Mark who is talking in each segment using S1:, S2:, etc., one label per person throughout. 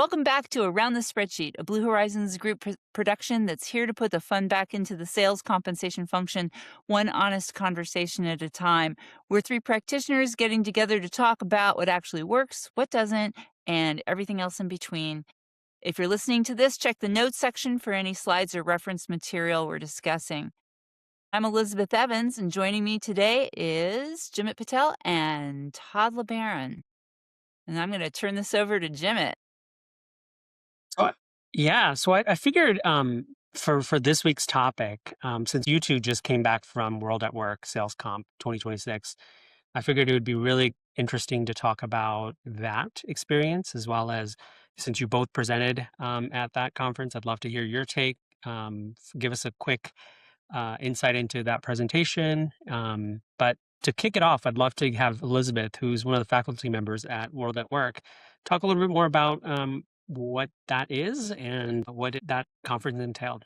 S1: Welcome back to Around the Spreadsheet, a Blue Horizons group production that's here to put the fun back into the sales compensation function, one honest conversation at a time. We're three practitioners getting together to talk about what actually works, what doesn't, and everything else in between. If you're listening to this, check the notes section for any slides or reference material we're discussing. I'm Elizabeth Evans, and joining me today is Jimit Patel and Todd LeBaron. And I'm going to turn this over to Jimit.
S2: So I figured for this week's topic, since you two just came back from WorldatWork SalesComp 2026, I figured it would be really interesting to talk about that experience, as well as since you both presented at that conference, I'd love to hear your take. Give us a quick insight into that presentation. But to kick it off, I'd love to have Elizabeth, who's one of the faculty members at World at Work, talk a little bit more about what that is and that conference entailed.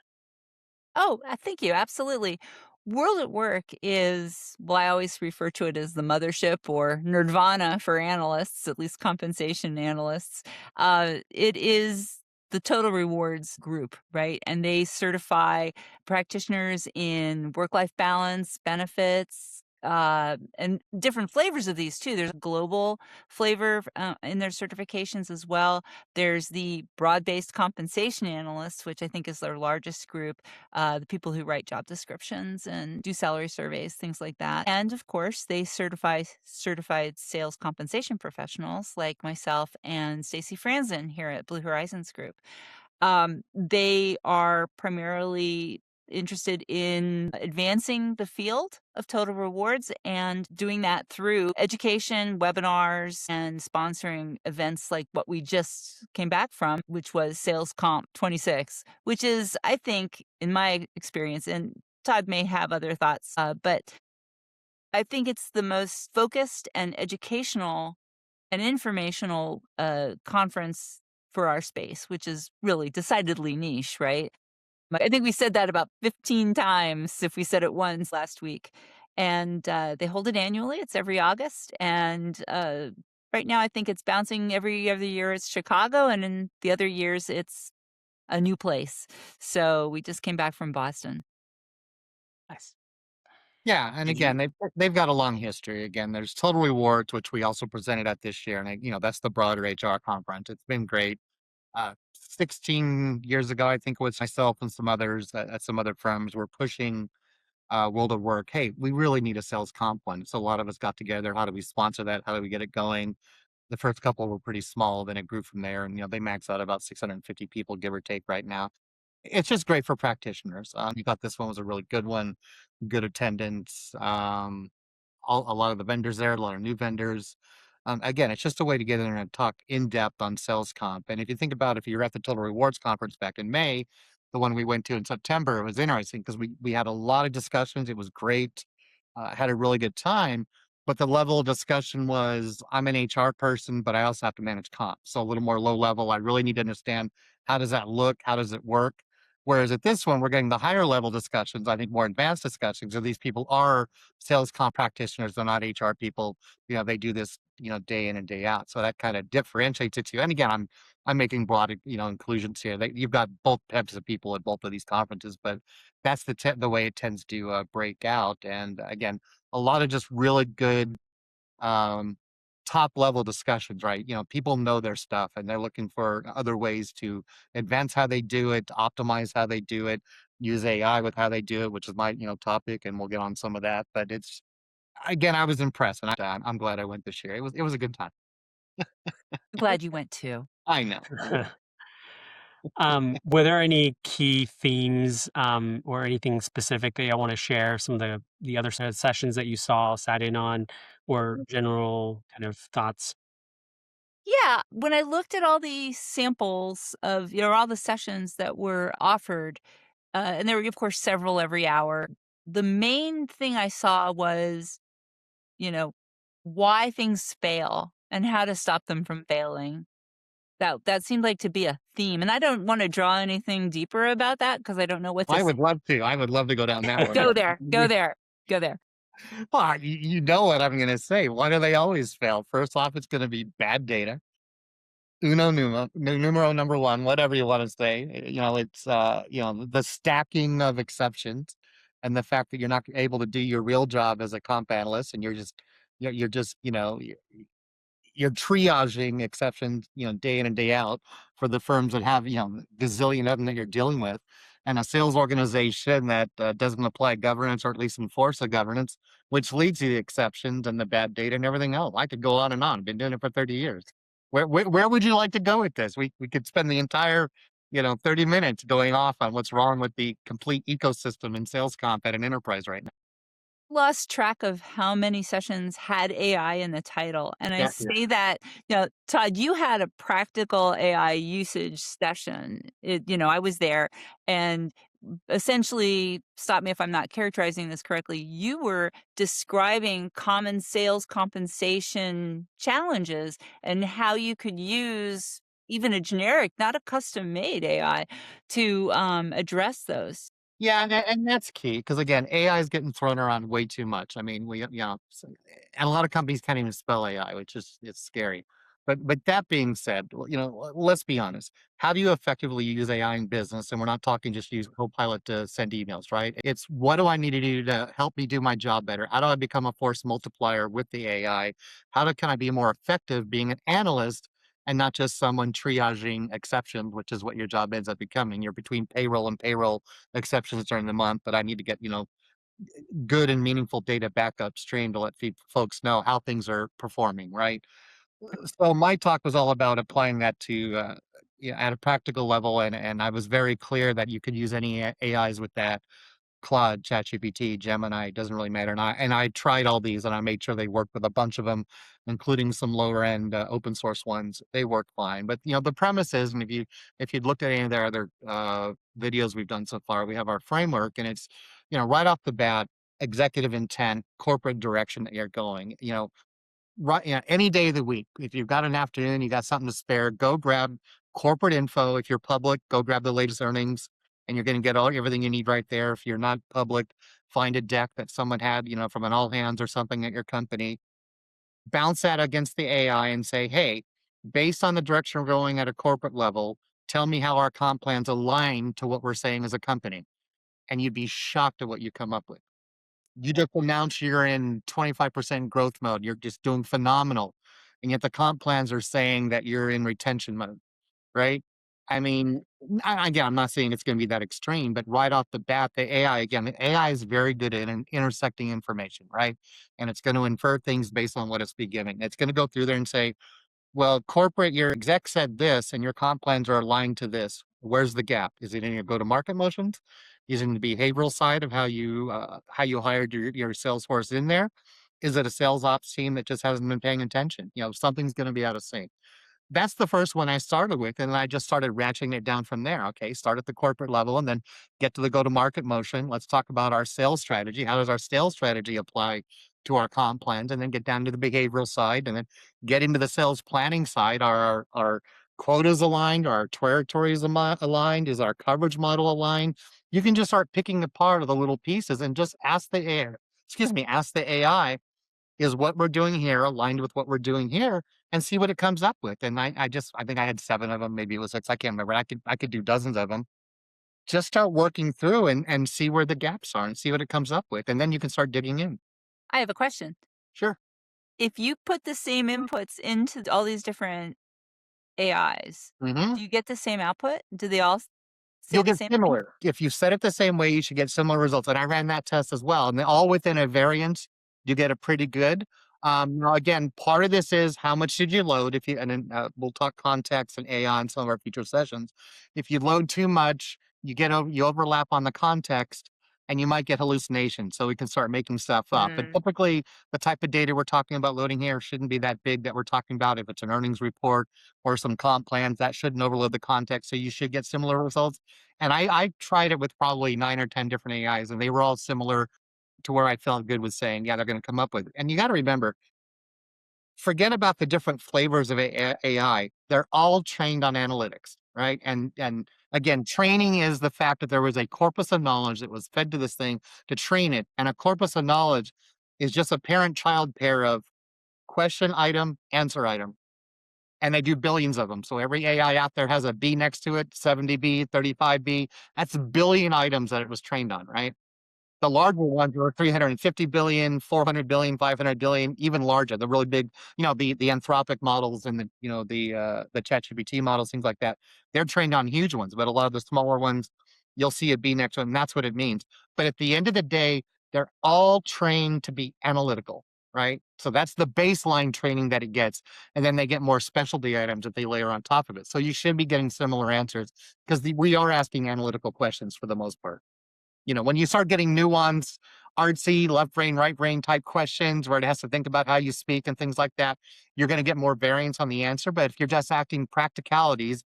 S1: Oh, thank you. Absolutely. World at Work is, well, I always refer to it as the mothership or nirvana for analysts, at least compensation analysts. It is the total rewards group, right? And they certify practitioners in work life balance, benefits, and different flavors of these too. There's a global flavor in their certifications as well. There's the broad based compensation analysts, which I think is their largest group, the people who write job descriptions and do salary surveys, things like that. And of course, they certify certified sales compensation professionals like myself and Stacy Franzen here at Blue Horizons Group. They are primarily interested in advancing the field of total rewards and doing that through education, webinars, and sponsoring events like what we just came back from, which was SalesComp 26, which is, I think, in my experience, and Todd may have other thoughts, but I think it's the most focused and educational and informational conference for our space, which is really decidedly niche, right? I think we said that about 15 times if we said it once last week. And they hold it annually. It's every August. And right now, I think it's bouncing every other year. It's Chicago. And in the other years, it's a new place. So we just came back from Boston.
S2: Nice.
S3: Yeah, and
S2: Did you?
S3: again, they've got a long history. Again, there's Total Rewards, which we also presented at this year, and that's the broader HR conference. It's been great. 16 years ago, I think it was myself and some others at some other firms were pushing World of Work. Hey, we really need a sales comp one. So a lot of us got together. How do we sponsor that? How do we get it going? The first couple were pretty small, then it grew from there, and they max out about 650 people, give or take, right now. It's just great for practitioners. You thought this one was a really good one, good attendance. A lot of the vendors there, a lot of new vendors. Again, it's just a way to get in there and talk in depth on sales comp. And if you think about if you were at the Total Rewards conference back in May, the one we went to in September, it was interesting because we had a lot of discussions. It was great. Had a really good time. But the level of discussion was, I'm an HR person, but I also have to manage comp. So a little more low level. I really need to understand, how does that look? How does it work? Whereas at this one, we're getting the higher level discussions, I think more advanced discussions, and these people are sales comp practitioners. They're not HR people. They do this, day in and day out. So that kind of differentiates it too. And again, I'm making broad, inclusions here. You've got both types of people at both of these conferences, but that's the way it tends to break out. And again, a lot of just really good um, top level discussions, right? People know their stuff and they're looking for other ways to advance how they do it, to optimize how they do it, use AI with how they do it, which is my, topic, and we'll get on some of that. But it's again, I was impressed, and I'm glad I went this year. It was a good time.
S1: Glad you went too.
S3: I know.
S2: Were there any key themes or anything specific that you want to share? Some of the other sessions that you sat in on, or general kind of thoughts?
S1: Yeah, when I looked at all the samples of, all the sessions that were offered, and there were, of course, several every hour, the main thing I saw was, you know, why things fail and how to stop them from failing. That seemed like to be a theme, and I don't wanna draw anything deeper about that because I don't know what to
S3: I
S1: say.
S3: would love to. I would love to go down that one.
S1: Go there, go there, go there.
S3: Well, you know what I'm going to say. Why do they always fail? First off, it's going to be bad data. numero number one, whatever you want to say. It's the stacking of exceptions and the fact that you're not able to do your real job as a comp analyst, and you're just you're triaging exceptions, day in and day out for the firms that have, gazillion of them that you're dealing with. And a sales organization that doesn't apply governance or at least enforce the governance, which leads to the exceptions and the bad data and everything else. I could go on and on. Been doing it for 30 years. Where would you like to go with this? We could spend the entire, 30 minutes going off on what's wrong with the complete ecosystem in sales comp at an enterprise right now.
S1: Lost track of how many sessions had AI in the title, and I
S3: Yeah.
S1: say that, Todd, you had a practical AI usage session. I was there, and essentially, stop me if I'm not characterizing this correctly, you were describing common sales compensation challenges and how you could use even a generic, not a custom-made AI to, address those.
S3: Yeah, and that's key because again, AI is getting thrown around way too much. I mean, and a lot of companies can't even spell AI, which is it's scary. But that being said, let's be honest. How do you effectively use AI in business? And we're not talking just use Copilot to send emails, right? It's what do I need to do to help me do my job better? How do I become a force multiplier with the AI? Can I be more effective being an analyst and not just someone triaging exceptions, which is what your job ends up becoming. You're between payroll and payroll exceptions during the month, but I need to get, good and meaningful data back upstream to let folks know how things are performing, right? So my talk was all about applying that to, at a practical level, and I was very clear that you could use any AIs with that. Claude, ChatGPT, Gemini, doesn't really matter. And I tried all these and I made sure they worked with a bunch of them, including some lower end open source ones. They work fine. But the premise is, and if you'd looked at any of their other videos we've done so far, we have our framework, and it's right off the bat, executive intent, corporate direction that you're going. Right, yeah, any day of the week. If you've got an afternoon, you got something to spare, go grab corporate info. If you're public, go grab the latest earnings, and you're gonna get everything you need right there. If you're not public, find a deck that someone had, from an all hands or something at your company. Bounce that against the AI and say, "Hey, based on the direction we're going at a corporate level, tell me how our comp plans align to what we're saying as a company." And you'd be shocked at what you come up with. You just announced you're in 25% growth mode. You're just doing phenomenal. And yet the comp plans are saying that you're in retention mode, right? I mean, again, I'm not saying it's going to be that extreme, but right off the bat, the AI is very good at intersecting information, right? And it's going to infer things based on what it's be giving. It's going to go through there and say, well, corporate, your exec said this, and your comp plans are aligned to this. Where's the gap? Is it in your go-to-market motions? Is it in the behavioral side of how you hired your sales force in there? Is it a sales ops team that just hasn't been paying attention? Something's going to be out of sync. That's the first one I started with, and I just started ratcheting it down from there. Okay, start at the corporate level and then get to the go-to-market motion. Let's talk about our sales strategy. How does our sales strategy apply to our comp plans? And then get down to the behavioral side, and then get into the sales planning side. Are our quotas aligned? Are our territories aligned? Is our coverage model aligned? You can just start picking apart of the little pieces and just ask the AI, is what we're doing here aligned with what we're doing here, and see what it comes up with. And I think I had 7 of them, maybe it was 6, I can't remember. I could do dozens of them. Just start working through and see where the gaps are and see what it comes up with, and then you can start digging in.
S1: I have a question.
S3: Sure.
S1: If you put the same inputs into all these different AIs,
S3: Mhm.
S1: do you get the same output? Do they all say
S3: You'll
S1: the
S3: get
S1: same thing?
S3: similar. If you set it the same way, you should get similar results, and I ran that test as well, and they're all within a variance, you get a pretty good. Again, part of this is how much did you load? If you and then, we'll talk context and AI in some of our future sessions. If you load too much, you overlap on the context, and you might get hallucinations, so we can start making stuff up. But
S1: Mm.
S3: typically, the type of data we're talking about loading here shouldn't be that big that we're talking about. If it's an earnings report or some comp plans, that shouldn't overload the context, so you should get similar results. And I tried it with probably 9 or 10 different AIs, and they were all similar to where I felt good with saying, yeah, they're going to come up with it. And you got to remember, forget about the different flavors of AI. They're all trained on analytics, right? And again, training is the fact that there was a corpus of knowledge that was fed to this thing to train it. And a corpus of knowledge is just a parent-child pair of question item, answer item. and they do billions of them. So every AI out there has a B next to it, 70B, 35B. That's a billion items that it was trained on, right? The larger ones are 350 billion, 400 billion, 500 billion, even larger. The really big, the Anthropic models and the ChatGPT models, things like that. They're trained on huge ones, but a lot of the smaller ones, you'll see it be next to them. And that's what it means. But at the end of the day, they're all trained to be analytical, right? So that's the baseline training that it gets. And then they get more specialty items that they layer on top of it. So you should be getting similar answers because we are asking analytical questions for the most part. When you start getting nuanced, artsy, left brain, right brain type questions where it has to think about how you speak and things like that, you're going to get more variance on the answer. But if you're just acting practicalities,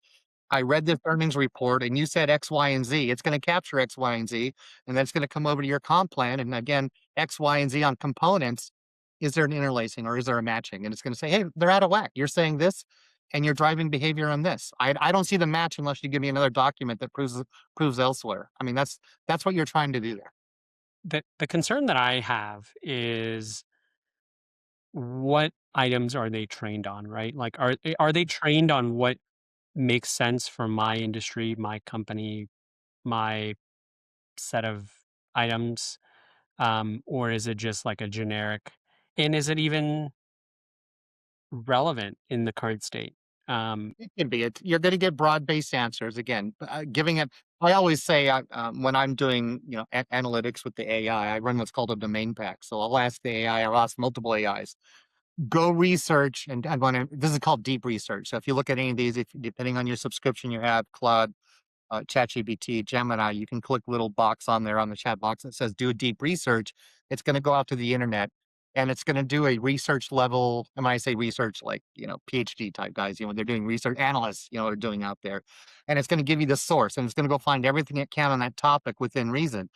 S3: I read this earnings report and you said X, Y, and Z, it's going to capture X, Y, and Z, and then it's going to come over to your comp plan. And again, X, Y, and Z on components. Is there an interlacing or is there a matching? And it's going to say, hey, they're out of whack. You're saying this and you're driving behavior on this. I don't see the match unless you give me another document that proves elsewhere. I mean, that's what you're trying to do there.
S2: The concern that I have is what items are they trained on, right? Like, are they trained on what makes sense for my industry, my company, my set of items, or is it just like a generic? And is it even relevant in the current state?
S3: It can be. You're going to get broad-based answers again. Giving it, I always say when I'm doing analytics with the AI, I run what's called a domain pack. So I'll ask the AI, I'll ask multiple AIs, go research, and this is called deep research. So if you look at any of these, if depending on your subscription you have, Claude, ChatGPT, Gemini, you can click little box on there on the chat box that says do a deep research. It's going to go out to the internet and it's going to do a research level. And when I say research, like, PhD type guys, they're doing research analysts, are doing out there. And it's going to give you the source and it's going to go find everything it can on that topic within reason.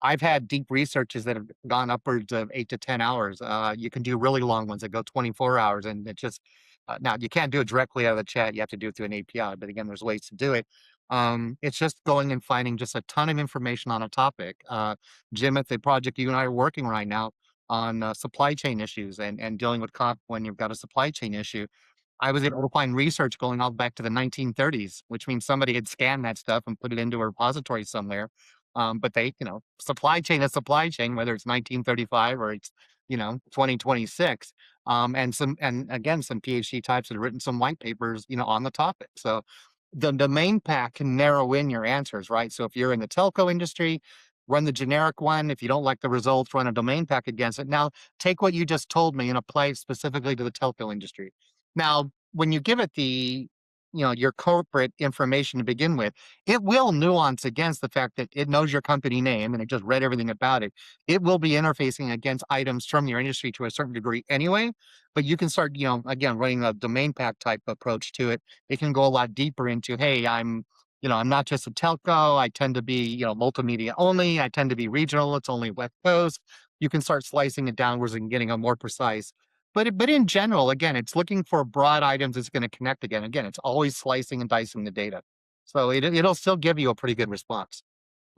S3: I've had deep researches that have gone upwards of 8 to 10 hours. You can do really long ones that go 24 hours. And it just, now you can't do it directly out of the chat. You have to do it through an API. But again, there's ways to do it. It's just going and finding just a ton of information on a topic. Jimit, the project you and I are working right now on supply chain issues and dealing with comp when you've got a supply chain issue. I was able to find research going all back to the 1930s, which means somebody had scanned that stuff and put it into a repository somewhere. But they, supply chain is supply chain, whether it's 1935 or it's, 2026. And again, some PhD types that have written some white papers, on the topic. So the domain pack can narrow in your answers, right? So if you're in the telco industry, run the generic one. If you don't like the results, run a domain pack against it. Now, take what you just told me and apply it specifically to the telco industry. Now, when you give it your corporate information to begin with, it will nuance against the fact that it knows your company name and it just read everything about it. It will be interfacing against items from your industry to a certain degree anyway, but you can start, again, running a domain pack type approach to it. It can go a lot deeper into, hey, I'm not just a telco. I tend to be, multimedia only. I tend to be regional. It's only West Coast. You can start slicing it downwards and getting a more precise. But in general, again, it's looking for broad items it's going to connect again. Again, it's always slicing and dicing the data. So it'll still give you a pretty good response.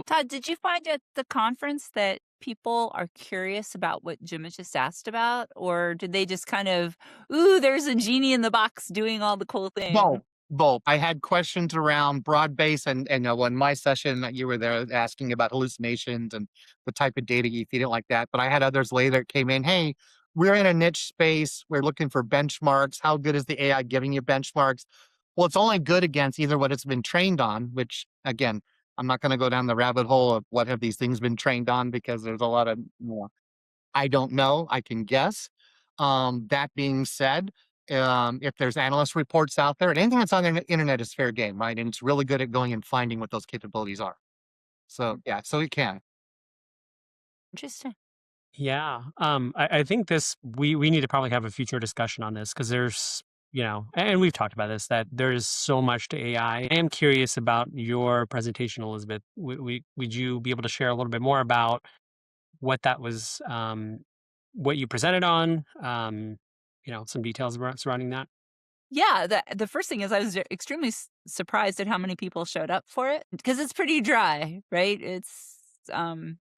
S1: Todd, did you find at the conference that people are curious about what Jim has just asked about? Or did they just kind of, ooh, there's a genie in the box doing all the cool things?
S3: Both. Both. I had questions around broad base and in my session that you were there asking about hallucinations and the type of data you feed it like that. But I had others later that came in, hey, we're in a niche space. We're looking for benchmarks. How good is the AI giving you benchmarks? Well, it's only good against either what it's been trained on, which again, I'm not going to go down the rabbit hole of what have these things been trained on because there's a lot of I don't know. I can guess. That being said, if there's analyst reports out there, and anything that's on the internet is fair game, right? And it's really good at going and finding what those capabilities are. So yeah, so it can.
S1: Interesting.
S2: Yeah. I think we need to probably have a future discussion on this because there's, and we've talked about this, that there's so much to AI. I am curious about your presentation, Elizabeth. Would you be able to share a little bit more about what that was, what you presented on, some details surrounding that?
S1: Yeah, the first thing is I was extremely surprised at how many people showed up for it because it's pretty dry, right? It's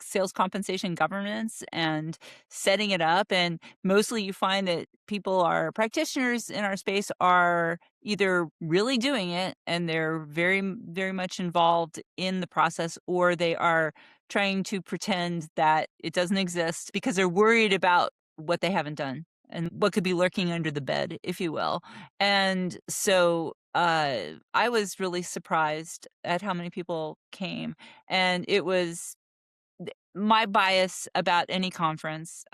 S1: sales compensation governance and setting it up. And mostly you find that people are practitioners in our space are either really doing it and they're very much involved in the process, or they are trying to pretend that it doesn't exist because they're worried about what they haven't done and what could be lurking under the bed, if you will. And so I was really surprised at how many people came. And it was my bias about any conference.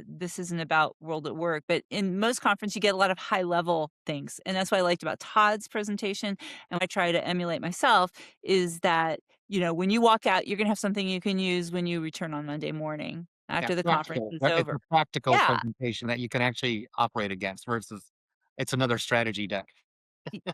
S1: This isn't about World at Work, but in most conference, you get a lot of high level things. And that's what I liked about Todd's presentation. And what I try to emulate myself is that, when you walk out, you're going to have something you can use when you return on Monday morning
S3: Yeah,
S1: after the conference
S3: practical.
S1: is
S3: It's
S1: over.
S3: a practical
S1: Yeah.
S3: presentation that you can actually operate against versus it's another strategy deck.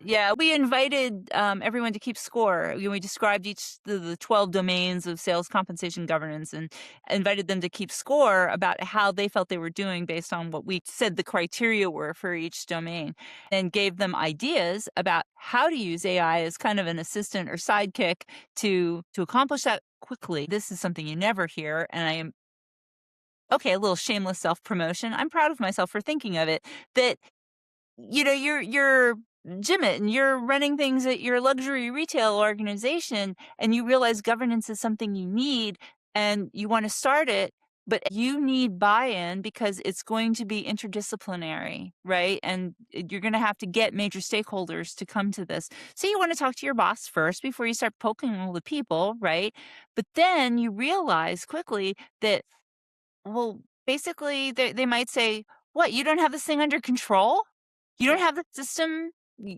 S1: Yeah, we invited, everyone to keep score. We described each the 12 domains of sales compensation governance and invited them to keep score about how they felt they were doing based on what we said the criteria were for each domain, and gave them ideas about how to use AI as kind of an assistant or sidekick to accomplish that quickly. This is something you never hear, and I am okay, a little shameless self-promotion. I'm proud of myself for thinking of it, that you're Jimit and you're running things at your luxury retail organization and you realize governance is something you need and you want to start it, but you need buy-in because it's going to be interdisciplinary, right? And you're going to have to get major stakeholders to come to this. So you want to talk to your boss first before you start poking all the people, right? But then you realize quickly that, well, basically, they might say, "What, you don't have this thing under control? You don't
S3: Yeah.
S1: have the system?"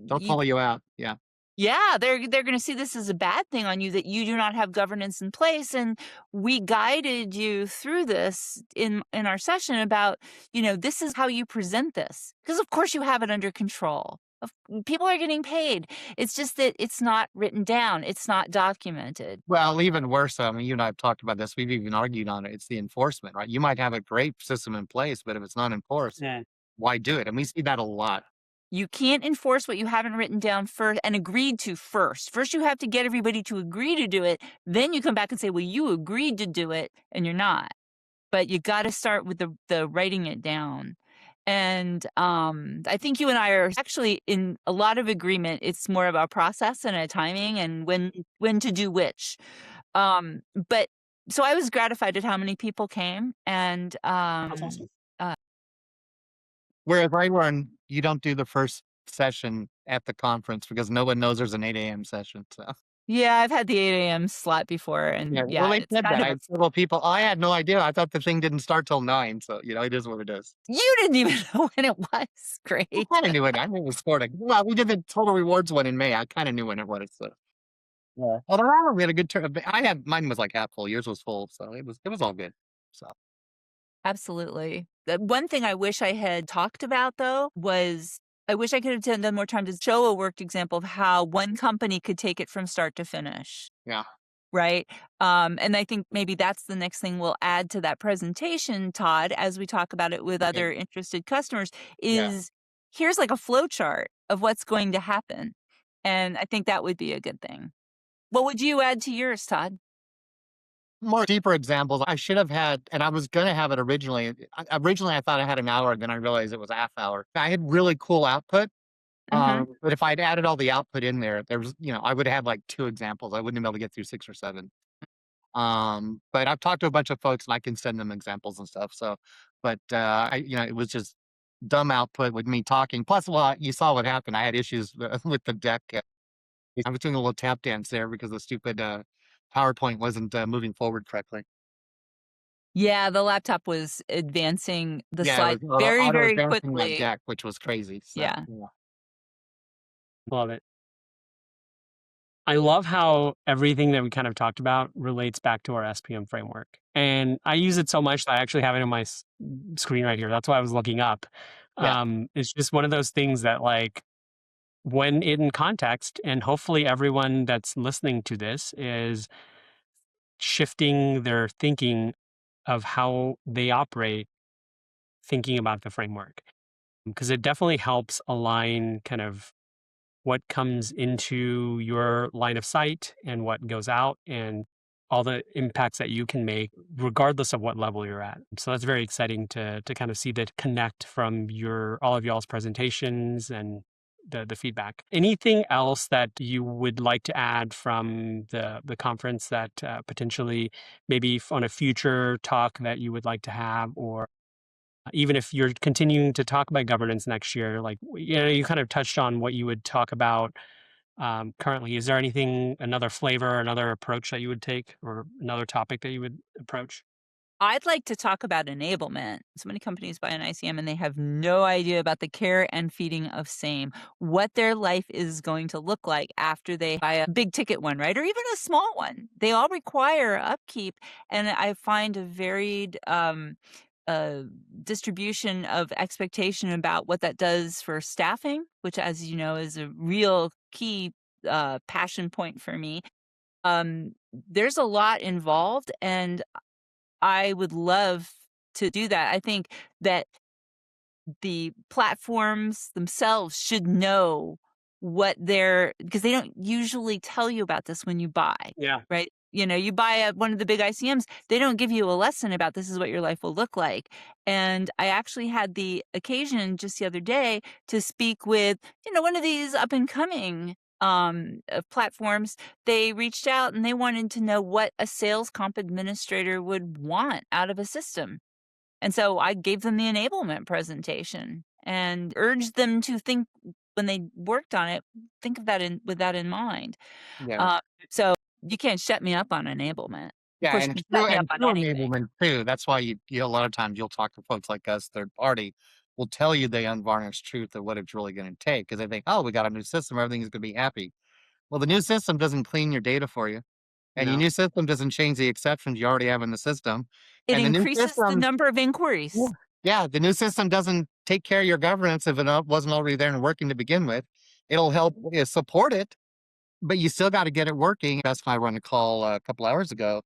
S3: Don't call you out. Yeah.
S1: Yeah, they're gonna see this as a bad thing on you that you do not have governance in place, and we guided you through this in our session about, this is how you present this, because of course you have it under control. Of People are getting paid. It's just that it's not written down, it's not documented.
S3: Well, even worse, I mean, you and I have talked about this. We've even argued on it. It's the enforcement, right? You might have a great system in place, but if it's not enforced,
S2: Yeah.
S3: why do it? And we see that a lot.
S1: You can't enforce what you haven't written down first and agreed to first. First, you have to get everybody to agree to do it. Then you come back and say, well, you agreed to do it and you're not. But you got to start with the writing it down. And I think you and I are actually in a lot of agreement. It's more about process and a timing and when to do which. But so I was gratified at how many people came, and
S2: That's awesome.
S1: uh,
S3: Whereas I learned you don't do the first session at the conference because no one knows there's an 8 a.m. session. So
S1: yeah, I've had the 8 a.m. slot before,
S3: yeah,
S1: and
S3: well,
S1: yeah,
S3: they
S1: it's
S3: said
S1: kind
S3: that.
S1: of
S3: I
S1: a
S3: had several people. I had no idea. I thought the thing didn't start till 9. So it is what it is.
S1: you didn't even know when it was.
S3: I
S1: Great.
S3: kind of knew it. I knew it was sporting. Well, we did the total rewards one in May. I kind of knew when it was. So. Yeah. Although we had a good turn. I had mine was like half full. Yours was full, so it was all good. So
S1: Absolutely. The one thing I wish I had talked about, though, was I wish I could have done more time to show a worked example of how one company could take it from start to finish,
S3: yeah,
S1: right? And I think maybe that's the next thing we'll add to that presentation, Todd, as we talk about it with
S3: yeah,
S1: other interested customers,
S3: yeah.
S1: is here's like a flow chart of what's going to happen. And I think that would be a good thing. What would you add to yours, Todd?
S3: More deeper examples. I should have had, and I was gonna have it originally. Originally, I thought I had an hour, and then I realized it was a half hour. I had really cool output,
S1: Mhm.
S3: but if I'd added all the output in there, there was, I would have like 2 examples. I wouldn't have been able to get through 6 or 7. But I've talked to a bunch of folks, and I can send them examples and stuff. So, but it was just dumb output with me talking. Plus, well, you saw what happened. I had issues with the deck. I was doing a little tap dance there because the stupid PowerPoint wasn't moving forward correctly.
S1: Yeah, the laptop was advancing the
S3: Yeah, it
S1: slides
S3: was auto
S1: very,
S3: auto
S1: very
S3: advancing that
S1: quickly.
S3: deck, which was crazy. So
S1: Yeah.
S3: yeah,
S2: Love it. I love how everything that we kind of talked about relates back to our SPM framework. And I use it so much that I actually have it in my screen right here. That's why I was looking up.
S3: yeah.
S2: It's just one of those things that, like, when in context, and hopefully everyone that's listening to this is shifting their thinking of how they operate, thinking about the framework. Because it definitely helps align kind of what comes into your line of sight and what goes out. And all the impacts that you can make regardless of what level you're at. So that's very exciting to kind of see the connect from your all of y'all's presentations and the feedback. Anything else that you would like to add from the conference that potentially maybe on a future talk that you would like to have, or even if you're continuing to talk about governance next year, like, you kind of touched on what you would talk about currently. Is there anything, another flavor, another approach that you would take, or another topic that you would approach?
S1: I'd like to talk about enablement. So many companies buy an ICM and they have no idea about the care and feeding of same, what their life is going to look like after they buy a big ticket one, right? Or even a small one. They all require upkeep. And I find a varied uh, distribution of expectation about what that does for staffing, which, as you know, is a real key passion point for me. There's a lot involved, and I would love to do that. I think that the platforms themselves should know what they're, because they don't usually tell you about this when you buy,
S2: Yeah.
S1: right? You buy one of the big ICMs, they don't give you a lesson about this is what your life will look like. And I actually had the occasion just the other day to speak with, one of these up and coming platforms. They reached out and they wanted to know what a sales comp administrator would want out of a system. And so I gave them the enablement presentation and urged them to think, when they worked on it, think of that with that in mind.
S3: Yeah.
S1: Uh, so you can't shut me up on enablement. Of
S3: Yeah,
S1: course, you can shut me up
S3: and
S1: on
S3: true
S1: anything.
S3: enablement too. That's why a lot of times you'll talk to folks like us, third party, will tell you the unvarnished truth of what it's really going to take because they think, oh, we got a new system, everything's going to be happy. Well, the new system doesn't clean your data for you, and your
S2: No.
S3: new system doesn't change the exceptions you already have in the system,
S1: It
S3: and the new
S1: increases the
S3: system,
S1: number of
S3: yeah,
S1: inquiries.
S3: yeah, the new system doesn't take care of your governance if it wasn't already there and working to begin with. It'll help support it, but you still gotta get it working. That's why I run a call a couple hours ago,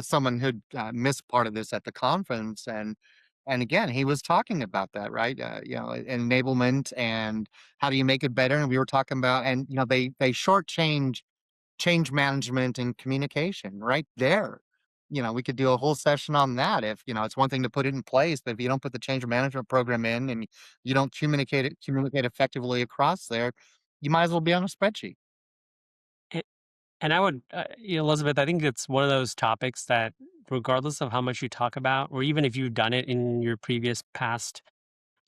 S3: someone who'd, missed part of this at the conference, and again, he was talking about that, right? Enablement and how do you make it better, and we were talking about and, they shortchange change management and communication right there. We could do a whole session on that if, it's one thing to put it in place, but if you don't put the change management program in and you don't communicate effectively across there, you might as well be on a spreadsheet.
S2: A- And I would, Elizabeth, I think it's one of those topics that, regardless of how much you talk about, or even if you've done it in your previous past,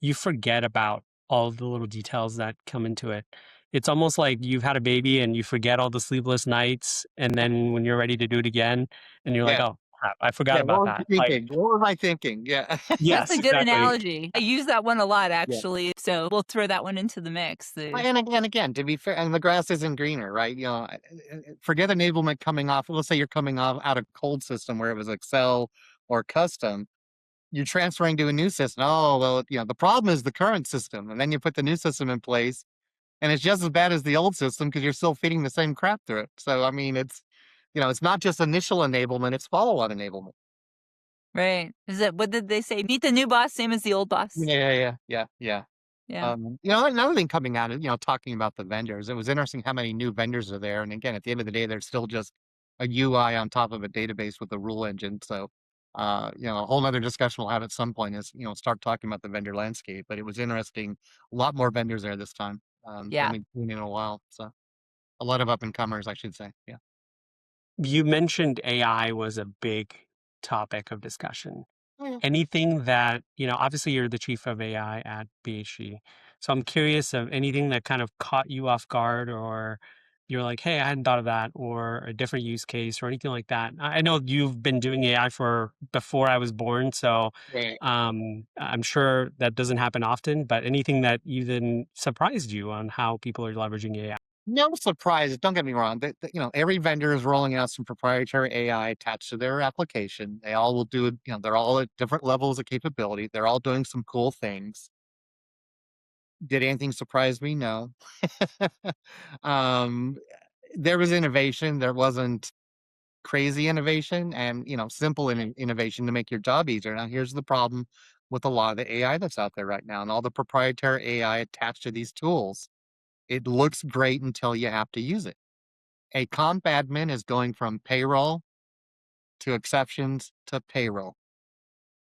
S2: you forget about all the little details that come into it. It's almost like you've had a baby and you forget all the sleepless nights, and then when you're ready to do it again, and you're like,
S3: Yeah.
S2: "Oh, crap, I forgot
S3: Yeah,
S2: about
S3: what was
S2: that."
S3: you
S2: Like,
S3: thinking? What was I thinking? Yeah.
S1: That's a
S2: yes,
S1: good
S2: exactly.
S1: analogy. I use that one a lot,
S3: Yeah.
S1: actually. So we'll throw that one into the mix.
S3: Well, and again, to be fair, and the grass isn't greener, right? Forget enablement coming off. Let's say you're coming off out of cold system where it was Excel or custom. You're transferring to a new system. Oh, well, the problem is the current system. And then you put the new system in place, and it's just as bad as the old system because you're still feeding the same crap through it. So, I mean, it's not just initial enablement, it's follow on enablement.
S1: Right. Is it, what did they say? Meet the new boss, same as the old boss.
S3: Yeah.
S1: Yeah.
S3: Another thing coming out of, talking about the vendors, it was interesting how many new vendors are there. And again, at the end of the day, they're still just a UI on top of a database with a rule engine. So, a whole nother discussion we'll have at some point is, start talking about the vendor landscape. But it was interesting. A lot more vendors there this time than
S1: Yeah.
S3: we've seen in a while. So a lot of up and comers, I should say. Yeah.
S2: You mentioned AI was a big topic of discussion.
S3: Yeah.
S2: Anything that, obviously you're the chief of AI at BHG. So I'm curious of anything that kind of caught you off guard, or you're like, hey, I hadn't thought of that, or a different use case or anything like that. I know you've been doing AI for before I was born. So
S3: Right.
S2: I'm sure that doesn't happen often, but anything that even surprised you on how people are leveraging AI?
S3: No surprises. Don't get me wrong. Every vendor is rolling out some proprietary AI attached to their application. They all will do it. They're all at different levels of capability. They're all doing some cool things. Did anything surprise me? No. um, there was innovation. There wasn't crazy innovation, and simple innovation to make your job easier. Now, here's the problem with a lot of the AI that's out there right now, and all the proprietary AI attached to these tools. It looks great until you have to use it. A comp admin is going from payroll to exceptions to payroll.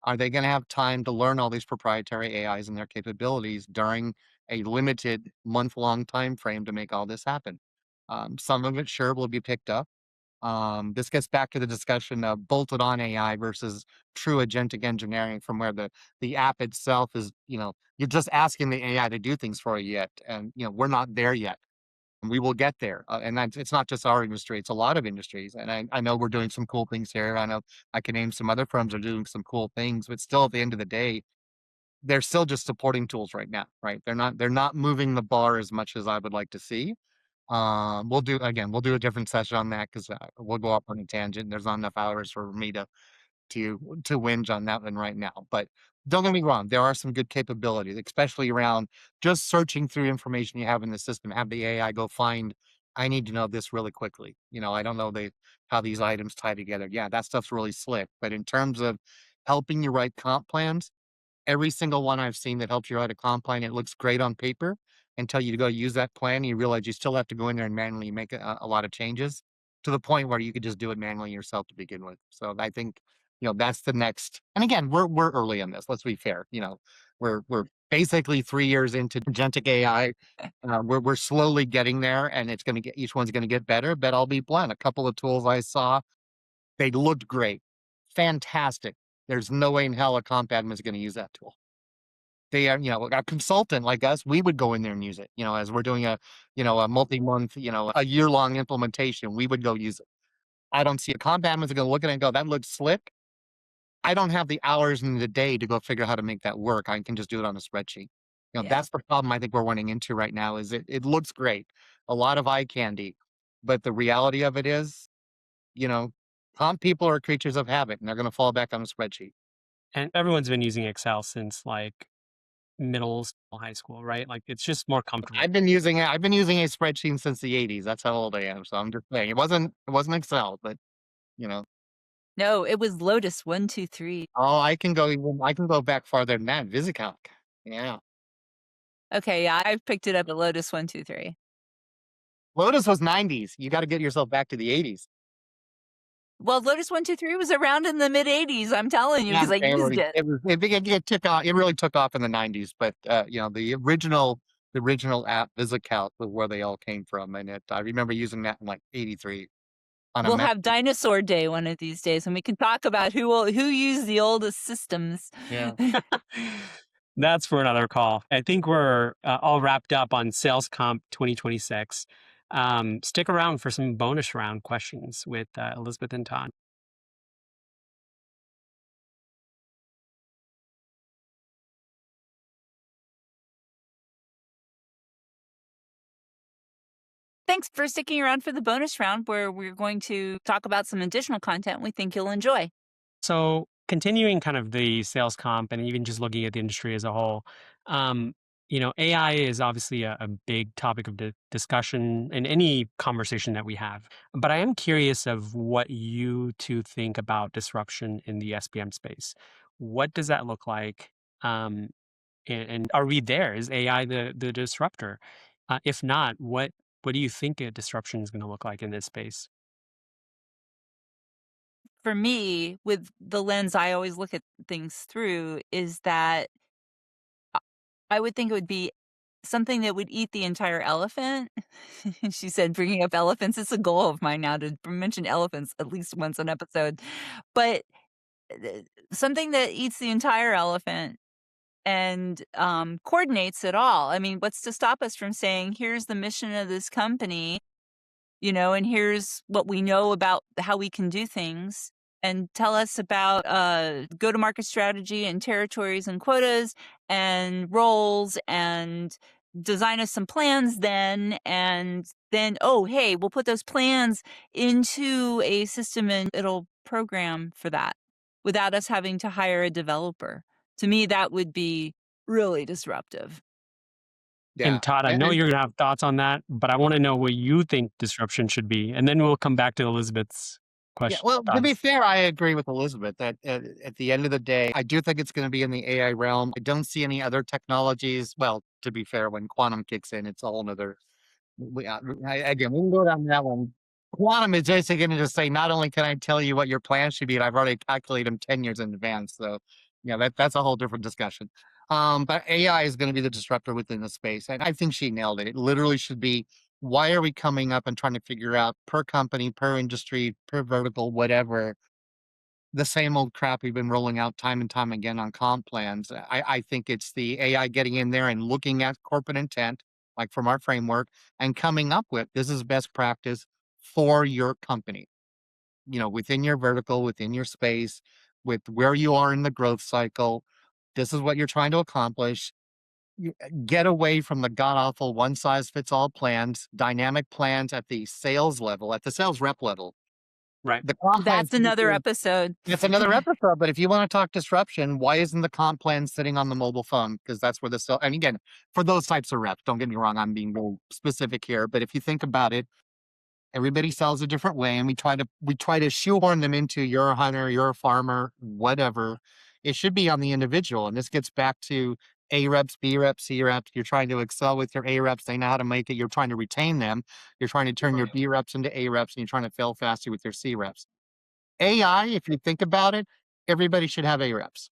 S3: Are they going to have time to learn all these proprietary AIs and their capabilities during a limited month-long time frame to make all this happen? Some of it sure will be picked up. This gets back to the discussion of bolted on AI versus true agentic engineering, from where the app itself is, you're just asking the AI to do things for you yet. And, we're not there yet. We will get there. And that's, it's not just our industry, it's a lot of industries. And I know we're doing some cool things here. I know I can name some other firms that are doing some cool things, but still at the end of the day, they're still just supporting tools right now, right? They're not moving the bar as much as I would like to see. We'll do a different session on that, because we'll go off on a tangent. There's not enough hours for me to whinge on that one right now. But don't get me wrong, there are some good capabilities, especially around just searching through information you have in the system. Have the AI go find, I need to know this really quickly. I don't know how these items tie together. Yeah, that stuff's really slick. But in terms of helping you write comp plans, every single one I've seen that helps you write a comp plan, it looks great on paper until you go use that plan and you realize you still have to go in there and manually make a lot of changes, to the point where you could just do it manually yourself to begin with. So I think, that's the next. And again, we're early on this. Let's be fair. We're basically 3 years into agentic AI. We're slowly getting there, and it's going to get, each one's going to get better. But I'll be blunt. A couple of tools I saw, they looked great, fantastic. There's no way in hell a comp admin is going to use that tool. They are, a consultant like us, we would go in there and use it. As we're doing a multi-month, a year-long implementation, we would go use it. I don't see a comp admin is going to look at it and go, that looks slick. I don't have the hours in the day to go figure out how to make that work. I can just do it on a spreadsheet.
S1: Yeah.
S3: That's the problem I think we're running into right now. Is it looks great, a lot of eye candy, but the reality of it is, you know, comp people are creatures of habit, and they're going to fall back on a spreadsheet.
S2: And everyone's been using Excel since like middle school, high school, right? Like it's just more comfortable.
S3: I've been using a spreadsheet since the '80s. That's how old I am. So I'm just saying it wasn't Excel, but you know,
S1: No, it was Lotus 123.
S3: oh, I can go back farther than that. VisiCalc. Yeah.
S1: Okay, yeah, I've picked it up at Lotus 123.
S3: Lotus was '90s. You got to get yourself back to the '80s.
S1: Well, Lotus 123 was around in the mid '80s, I'm telling you,
S3: Yeah,
S1: because I used it.
S3: it took off. It really took off in the '90s, but the original app VisiCalc was where they all came from, and I remember using that in like '83 on a
S1: We'll
S3: Mac.
S1: have Dinosaur Day one of these days, and we can talk about who used the oldest systems.
S3: Yeah.
S2: That's for another call. I think we're all wrapped up on SalesComp 2026. Stick around for some bonus round questions with Elizabeth and Todd.
S1: Thanks for sticking around for the bonus round, where we're going to talk about some additional content we think you'll enjoy.
S2: So, continuing kind of the sales comp and even just looking at the industry as a whole, um, AI is obviously a big topic of discussion in any conversation that we have. But I am curious of what you two think about disruption in the SPM space. What does that look like? Um, and are we there? Is AI the disruptor? If not, what do you think a disruption is going to look like in this space?
S1: For me, with the lens I always look at things through, is that I would think it would be something that would eat the entire elephant. She said, bringing up elephants. It's a goal of mine now to mention elephants at least once an episode. But something that eats the entire elephant and coordinates it all. I mean, what's to stop us from saying, here's the mission of this company, and here's what we know about how we can do things, and tell us about go to market strategy and territories and quotas and roles, and design us some plans then, and then, oh, hey, we'll put those plans into a system and it'll program for that without us having to hire a developer. To me, that would be really disruptive.
S3: Yeah.
S2: And Todd, I know you're going to have thoughts on that, but I want to know what you think disruption should be. And then we'll come back to Elizabeth's
S3: Yeah,
S2: question.
S3: well, to be
S2: Thoughts.
S3: fair, I agree with Elizabeth that at the end of the day, I do think it's going to be in the AI realm. I don't see any other technologies. Well, to be fair, when quantum kicks in, it's a whole nother. Again, we can go down that one. Quantum is basically going to just say, not only can I tell you what your plan should be, and I've already calculated them 10 years in advance. So, yeah, that's a whole different discussion. But AI is going to be the disruptor within the space. And I think she nailed it. It literally should be, why are we coming up and trying to figure out per company, per industry, per vertical, whatever, the same old crap we've been rolling out time and time again on comp plans. I think it's the AI getting in there and looking at corporate intent, like from our framework, and coming up with, this is best practice for your company, within your vertical, within your space, with where you are in the growth cycle. This is what you're trying to accomplish. Get away from the god awful one size fits all plans, dynamic plans at the sales level, at the sales rep level.
S2: Right.
S3: The comp plan
S1: That's another episode.
S3: it's another episode, but if you wanna talk disruption, why isn't the comp plan sitting on the mobile phone? Because that's where the sell and again, for those types of reps, don't get me wrong, I'm being real specific here, but if you think about it, everybody sells a different way, and we try to shoehorn them into, you're a hunter, you're a farmer, whatever. It should be on the individual, and this gets back to A reps, B reps, C reps. You're trying to excel with your A reps, they know how to make it, you're trying to retain them. You're trying to turn your B reps into A reps, and you're trying to fail faster with your C reps. AI, if you think about it, everybody should have A reps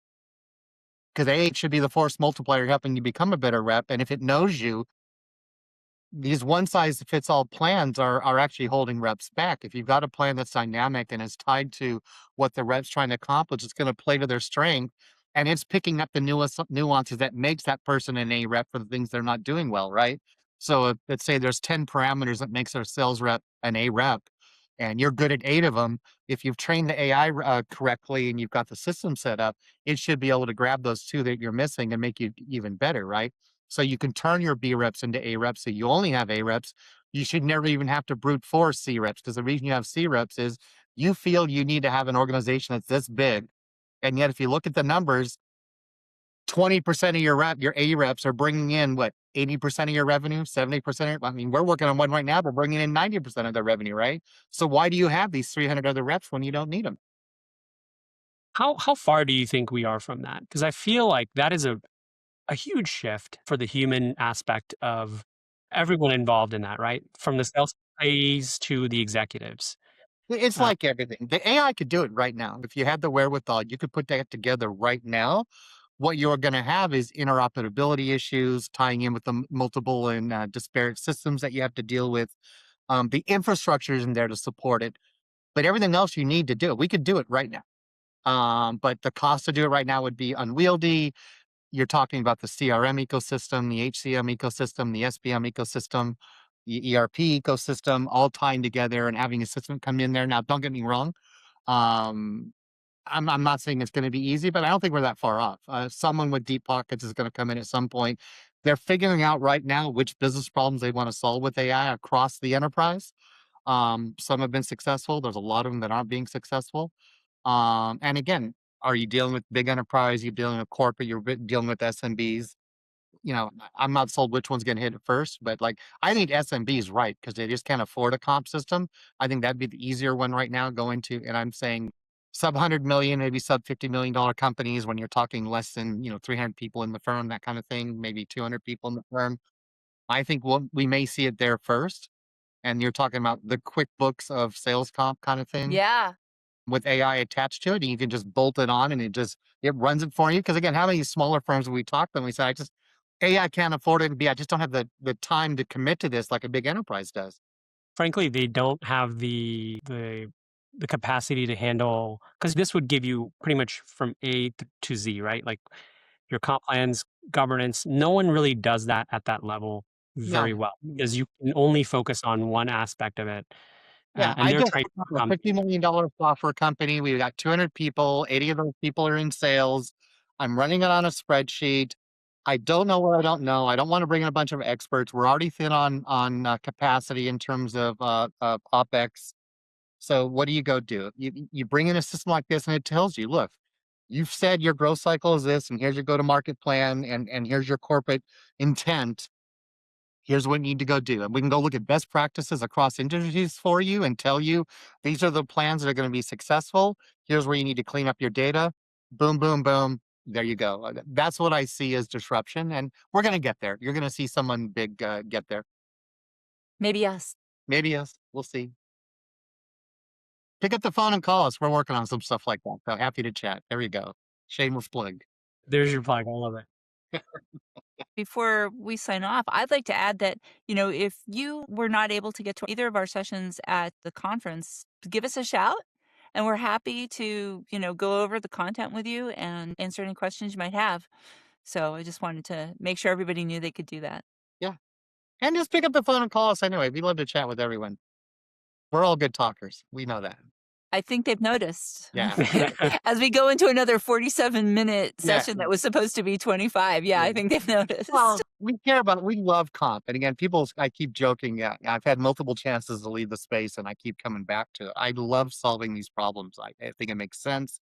S3: because A should be the force multiplier helping you become a better rep. And if it knows you, these one size fits all plans are actually holding reps back. If you've got a plan that's dynamic and is tied to what the rep's trying to accomplish, it's going to play to their strength, and it's picking up the nuances that makes that person an A rep for the things they're not doing well, right? So let's say there's 10 parameters that makes our sales rep an A rep, and you're good at 8 of them. If you've trained the AI correctly and you've got the system set up, it should be able to grab those 2 that you're missing and make you even better, right? So you can turn your B reps into A reps. So you only have A reps. You should never even have to brute force C reps, because the reason you have C reps is you feel you need to have an organization that's this big. And yet, if you look at the numbers, 20% of your A reps are bringing in what, 80% of your revenue, 70% of I mean, we're working on one right now, but bringing in 90% of their revenue, right? So why do you have these 300 other reps when you don't need them?
S2: How far do you think we are from that? Because I feel like that is a huge shift for the human aspect of everyone involved in that, right? From the sales employees to the executives.
S3: It's
S2: Uh,
S3: like everything. The AI could do it right now. If you had the wherewithal, you could put that together right now. What you're going to have is interoperability issues, tying in with the multiple and disparate systems that you have to deal with. The infrastructure isn't there to support it, but everything else you need to do, we could do it right now. But the cost to do it right now would be unwieldy. You're talking about the CRM ecosystem, the HCM ecosystem, the SPM ecosystem, the ERP ecosystem, all tying together and having a system come in there. Now, don't get me wrong. Um, I'm not saying it's going to be easy, but I don't think we're that far off. Someone with deep pockets is going to come in at some point. They're figuring out right now which business problems they want to solve with AI across the enterprise. Some have been successful. There's a lot of them that aren't being successful. And again, are you dealing with big enterprise? You're dealing with corporate. Dealing with SMBs. I'm not sold which one's gonna hit it first, but, like, I think SMB is right because they just can't afford a comp system. I think that'd be the easier one right now going to, and I'm saying sub 100 million, maybe sub $50 million companies when you're talking less than, 300 people in the firm, that kind of thing, maybe 200 people in the firm. I think we may see it there first, and you're talking about the QuickBooks of sales comp kind of thing
S1: Yeah.
S3: with AI attached to it, and you can just bolt it on and it runs it for you. Because again, how many smaller firms have we talked to and we say, AI can't afford it, and B, I just don't have the time to commit to this like a big enterprise does.
S2: Frankly, they don't have the capacity to handle, because this would give you pretty much from to Z, right? Like your comp plans, governance. No one really does that at that level very
S3: No.
S2: well because you can only focus on one aspect of it,
S3: Yeah,
S2: and
S3: I
S2: they're
S3: just
S2: trying
S3: set up
S2: to
S3: a $50 million software company. We've got 200 people, 80 of those people are in sales. I'm running it on a spreadsheet. I don't know what I don't know. I don't want to bring in a bunch of experts. We're already thin on capacity in terms of OpEx. So what do you go do? You bring in a system like this, and it tells you, look, you've said your growth cycle is this, and here's your go to market plan, and here's your corporate intent. Here's what you need to go do. And we can go look at best practices across industries for you and tell you these are the plans that are going to be successful. Here's where you need to clean up your data. Boom, boom, boom. There you go. That's what I see as disruption. And we're going to get there. You're going to see someone big get there.
S1: Maybe us.
S3: Maybe us. We'll see. Pick up the phone and call us. We're working on some stuff like that. So happy to chat. There you go. Shameless plug.
S2: There's your plug. I love it.
S1: Before we sign off, I'd like to add that, if you were not able to get to either of our sessions at the conference, give us a shout and we're happy to, go over the content with you and answer any questions you might have. So I just wanted to make sure everybody knew they could do that.
S3: Yeah. And just pick up the phone and call us anyway. We love to chat with everyone. We're all good talkers. We know that.
S1: I think they've noticed.
S3: Yeah.
S1: As we go into another 47-minute
S3: Yeah.
S1: session that was supposed to be 25. Yeah, I think they've noticed.
S3: Well, we care about it. We love comp. And again, I keep joking. Yeah, I've had multiple chances to leave the space and I keep coming back to it. I love solving these problems. I think it makes sense.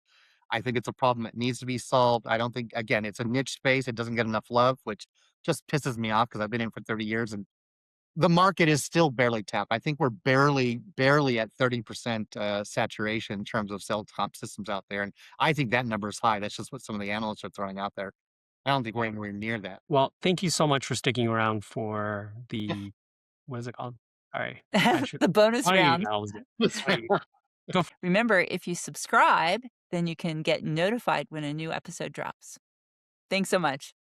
S3: I think it's a problem that needs to be solved. I don't think, again, it's a niche space. It doesn't get enough love, which just pisses me off because I've been in for 30 years and the market is still barely tapped. I think we're barely at 30% saturation in terms of sales comp systems out there. And I think that number is high. That's just what some of the analysts are throwing out there. I don't think we're anywhere near that.
S2: Well, thank you so much for sticking around for the, what is it called? All right.
S1: The bonus round. Remember, if you subscribe, then you can get notified when a new episode drops. Thanks so much.